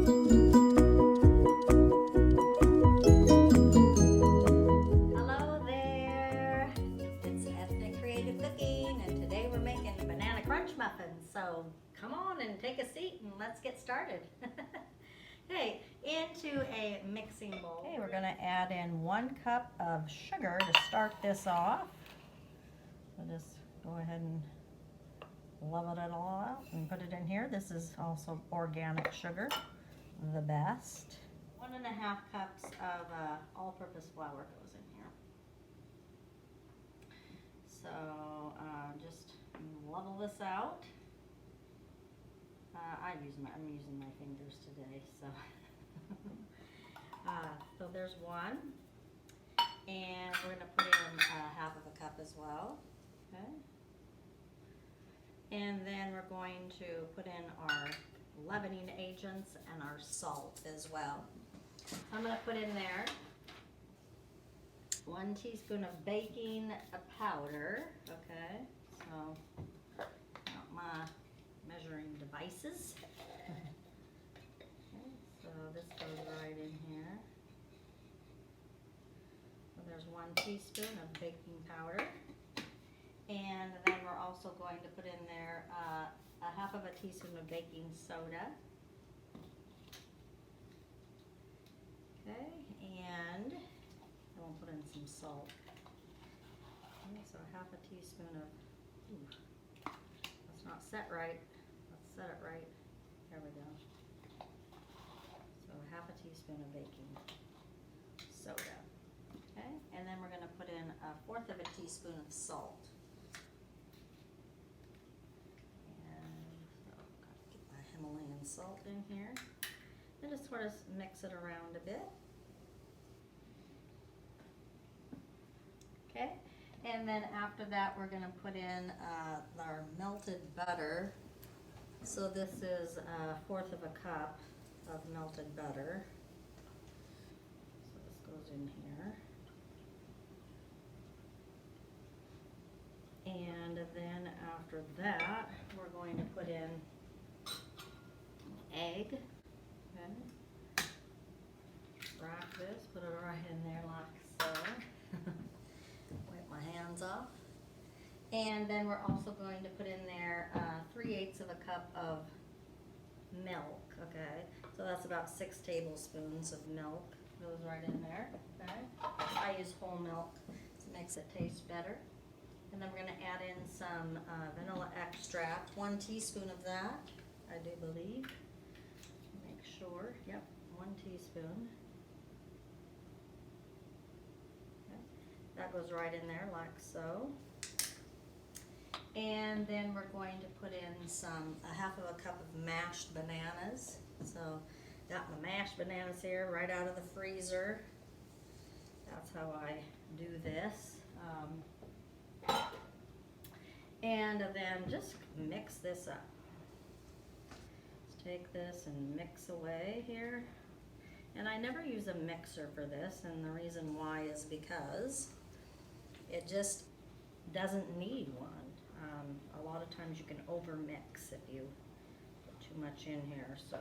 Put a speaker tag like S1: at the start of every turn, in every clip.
S1: Hello there, it's Ethnic Creative Cooking, and today we're making banana crunch muffins. So come on and take a seat and let's get started. Okay, into a mixing bowl. Okay, we're gonna add in 1 cup of sugar to start this off. So just go ahead and level it all out and put it in here. This is also organic sugar, the best. 1.5 cups of all-purpose flour goes in here. So just level this out. I'm using my fingers today, so. So there's 1, and we're gonna put in 1/2 cup as well. Okay. And then we're going to put in our leavening agents and our salt as well. I'm going to put in there 1 teaspoon of baking powder. Okay, so got my measuring devices. Okay, so this goes right in here. So there's 1 teaspoon of baking powder. And then we're also going to put in there 1/2 teaspoon of baking soda. Okay, and then we'll put in some salt. Okay, so 1/2 teaspoon of, that's not set right. Let's set it right. There we go. So 1/2 teaspoon of baking soda. Okay, and then we're going to put in 1/4 teaspoon of salt. Himalayan salt in here, and just sort of mix it around a bit. Okay, and then after that we're going to put in our melted butter. So this is 1/4 cup of melted butter. So this goes in here. And then after that we're going to put in egg. Okay. Wrap this, put it right in there like so. Wipe my hands off. And then we're also going to put in there 3/8 cup of milk. Okay, so that's about 6 tablespoons of milk. Goes right in there. Okay, I use whole milk, so it makes it taste better. And then we're going to add in some vanilla extract, 1 teaspoon of that, I do believe. Sure, yep, 1 teaspoon. Okay. That goes right in there like so. And then we're going to put in some 1/2 cup of mashed bananas. So got my mashed bananas here right out of the freezer. That's how I do this. And then just mix this up. Take this and mix away here, and I never use a mixer for this, and the reason why is because it just doesn't need one. A lot of times you can overmix if you put too much in here, so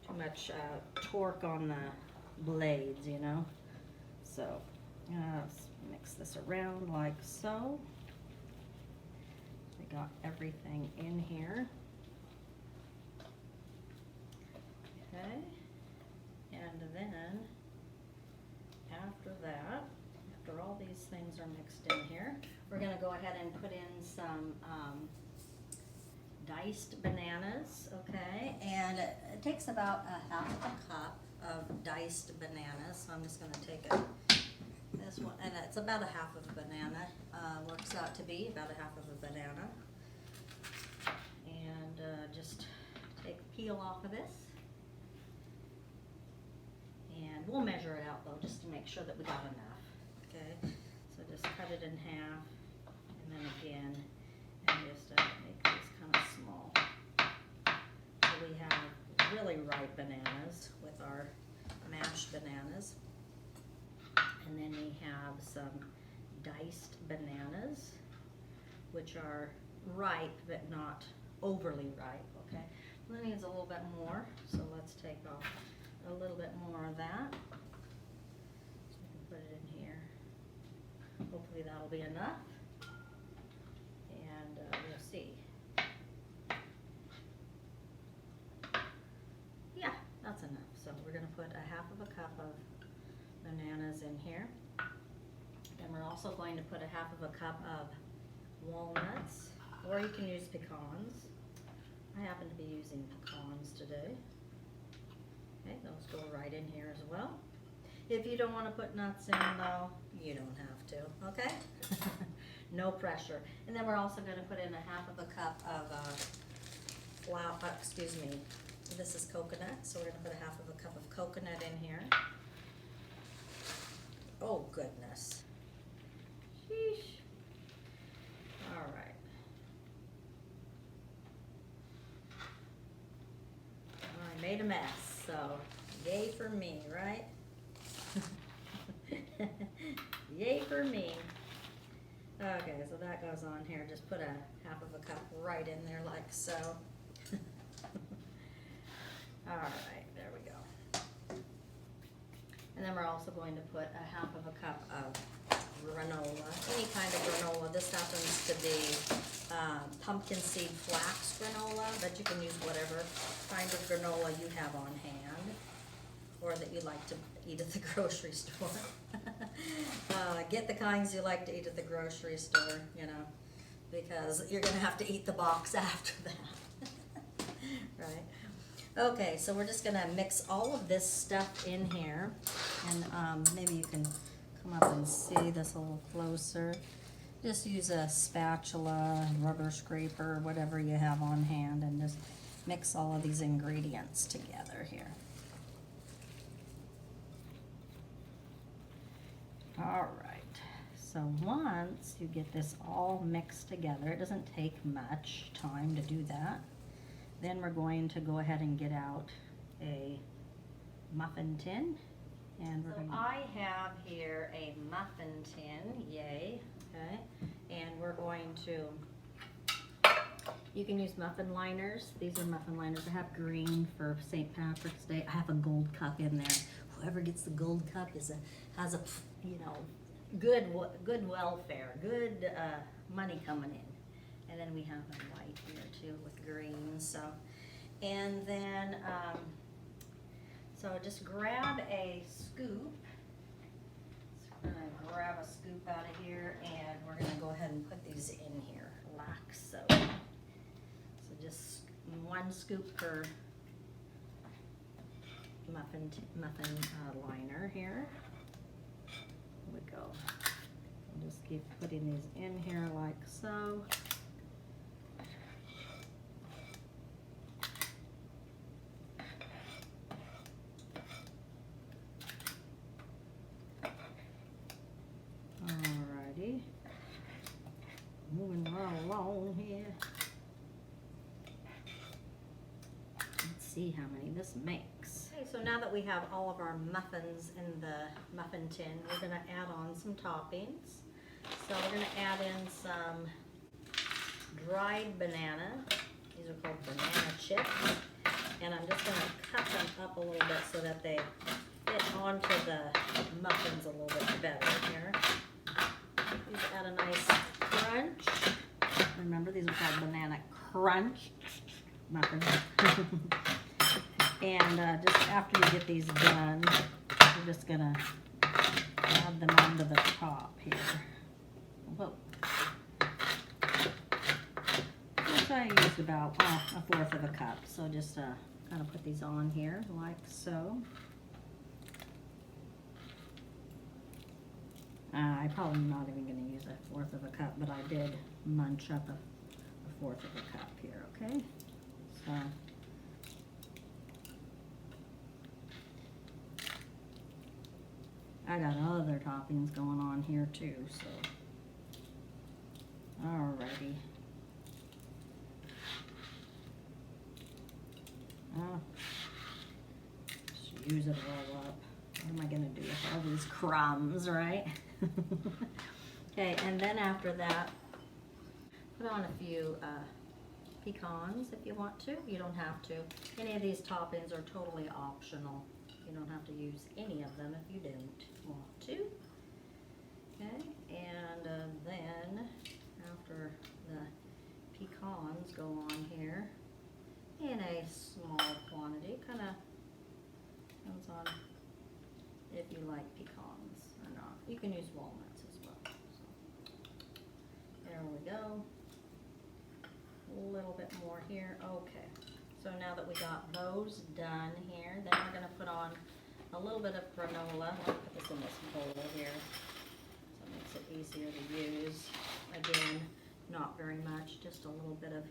S1: too much torque on the blades, you know. So let's mix this around like so. We got everything in here. Okay, and then after that, after all these things are mixed in here, we're going to go ahead and put in some diced bananas. Okay, and it takes about 1/2 cup of diced bananas. So I'm just going to take this one, and it's about 1/2 banana. Works out to be about 1/2 banana, and just take the peel off of this. And we'll measure it out though, just to make sure that we got enough. Okay, so just cut it in half, and then again, and just make these kind of small. So we have really ripe bananas with our mashed bananas, and then we have some diced bananas, which are ripe but not overly ripe. Okay, That needs a little bit more, so let's take off a little bit more of that. So we can put it in here. Hopefully that'll be enough. And we'll see. Yeah, that's enough. So we're gonna put a half of a cup of bananas in here. And we're also going to put a half of a cup of walnuts, or you can use pecans. I happen to be using pecans today. Okay, those go right in here as well. If you don't want to put nuts in though, you don't have to, okay? No pressure. And then we're also going to put in a half of a cup of flour, excuse me, this is coconut, so we're going to put a half of a cup of coconut in here. Oh goodness. Sheesh. All right. I made a mess, so yay for me, right? Yay for me. Okay, so that goes on here. Just put a half of a cup right in there like so. All right, there we go. And then we're also going to put a half of a cup of granola, any kind of granola. This happens to be pumpkin seed flax granola, but you can use whatever kind of granola you have on hand or that you like to eat at the grocery store. Get the kinds you like to eat at the grocery store, you know, because you're going to have to eat the box after that. Right? Okay, so we're just going to mix all of this stuff in here, and maybe you can come up and see this a little closer. Just use a spatula, rubber scraper, whatever you have on hand, and just mix all of these ingredients together here. All right, so once you get this all mixed together, it doesn't take much time to do that. Then we're going to go ahead and get out a muffin tin. And I have here a muffin tin, yay, okay. And we're going to, you can use muffin liners. These are muffin liners. I have green for St. Patrick's Day. I have a gold cup in there. Whoever gets the gold cup has a you know, good welfare, good money coming in. And then we have a white here too with green. So, and then so just grab a scoop. So we're gonna grab a scoop out of here, and we're gonna go ahead and put these in here like so. So just one scoop per muffin liner here. There we go. We'll just keep putting these in here like so. Alrighty. Moving right along here. Let's see how many this makes. Okay, so now that we have all of our muffins in the muffin tin, we're going to add on some toppings. So we're going to add in some dried banana. These are called banana chips. And I'm just going to cut them up a little bit so that they fit onto the muffins a little bit better here. These add a nice crunch. Remember, these are called banana crunch muffins. And just after you get these done, you're just going to add them onto the top here. Whoa. Which I used about a fourth of a cup. So just kind of put these on here like so. I probably not even going to use a fourth of a cup, but I did munch up a fourth of a cup here, okay? So I got other toppings going on here too, so alrighty. Just use it all up. What am I going to do with all these crumbs, right? Okay, and then after that, put on a few pecans if you want to. You don't have to. Any of these toppings are totally optional. You don't have to use any of them if you don't want to. Okay, and then after the pecans go on here in a small quantity, kind of depends on if you like pecans or not. You can use walnuts as well. So, there we go. A little bit more here. Okay, so now that we got those done here, then we're going to put on a little bit of granola. I'll put this in this bowl here so it makes it easier to use. Again, not very much, just a little bit of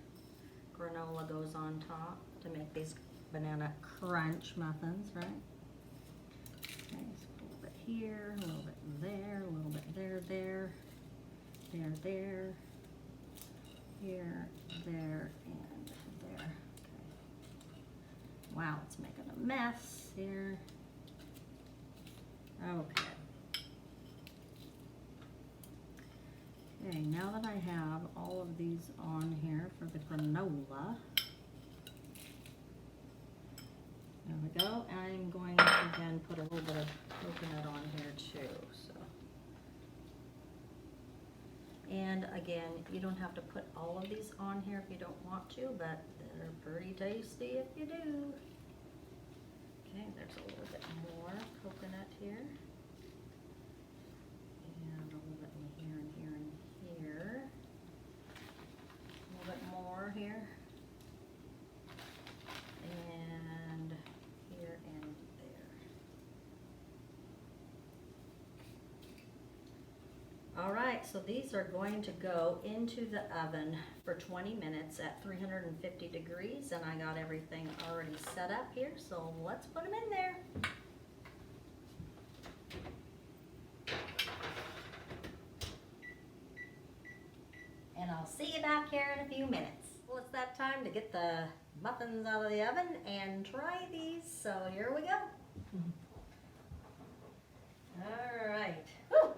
S1: granola goes on top to make these banana crunch muffins, right? Okay, so a little bit here, a little bit there, a little bit there, there, here, there, and there. Okay. Wow, it's making a mess here. Okay. Okay, now that I have all of these on here for the granola, there we go. I'm going to again put a little bit of coconut on here too. So, and again, you don't have to put all of these on here if you don't want to, but they're pretty tasty if you do. Okay, there's a little bit more coconut here. And a little bit in here and here and here. A little bit more here. And here and there. All right, so these are going to go into the oven for 20 minutes at 350 degrees, and I got everything already set up here, so let's put them in there. And I'll see you back here in a few minutes. Well, it's that time to get the muffins out of the oven and try these. So here we go. All right. Woo.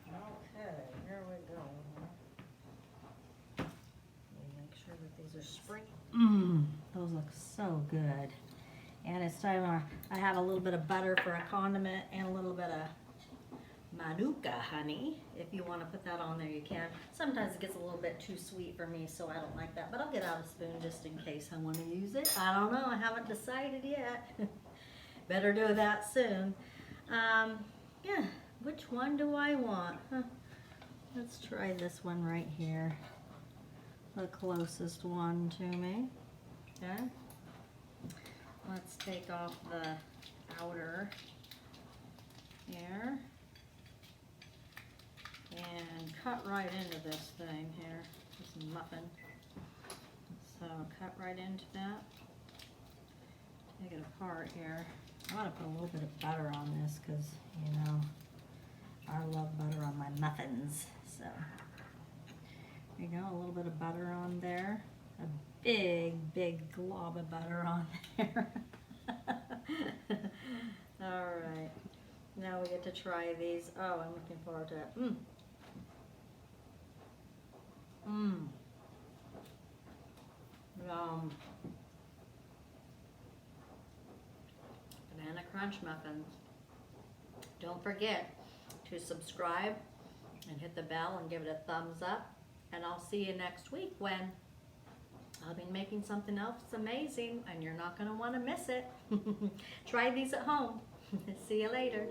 S1: Okay, here we go. Make sure that these are spring. Those look so good. And it's time I have a little bit of butter for a condiment and a little bit of manuka honey. If you want to put that on there, you can. Sometimes it gets a little bit too sweet for me, so I don't like that. But I'll get out a spoon just in case I want to use it. I don't know. I haven't decided yet. Better do that soon. Yeah, which one do I want? Let's try this one right here. The closest one to me. Okay. Let's take off the outer here and cut right into this thing here, this muffin. So cut right into that. Take it apart here. I want to put a little bit of butter on this because, you know, I love butter on my muffins. So there you go, a little bit of butter on there. A big glob of butter on there. All right, now we get to try these. Oh, I'm looking forward to it. Banana crunch muffins. Don't forget to subscribe and hit the bell and give it a thumbs up. And I'll see you next week when I'll be making something else amazing, and you're not going to want to miss it. Try these at home. See you later.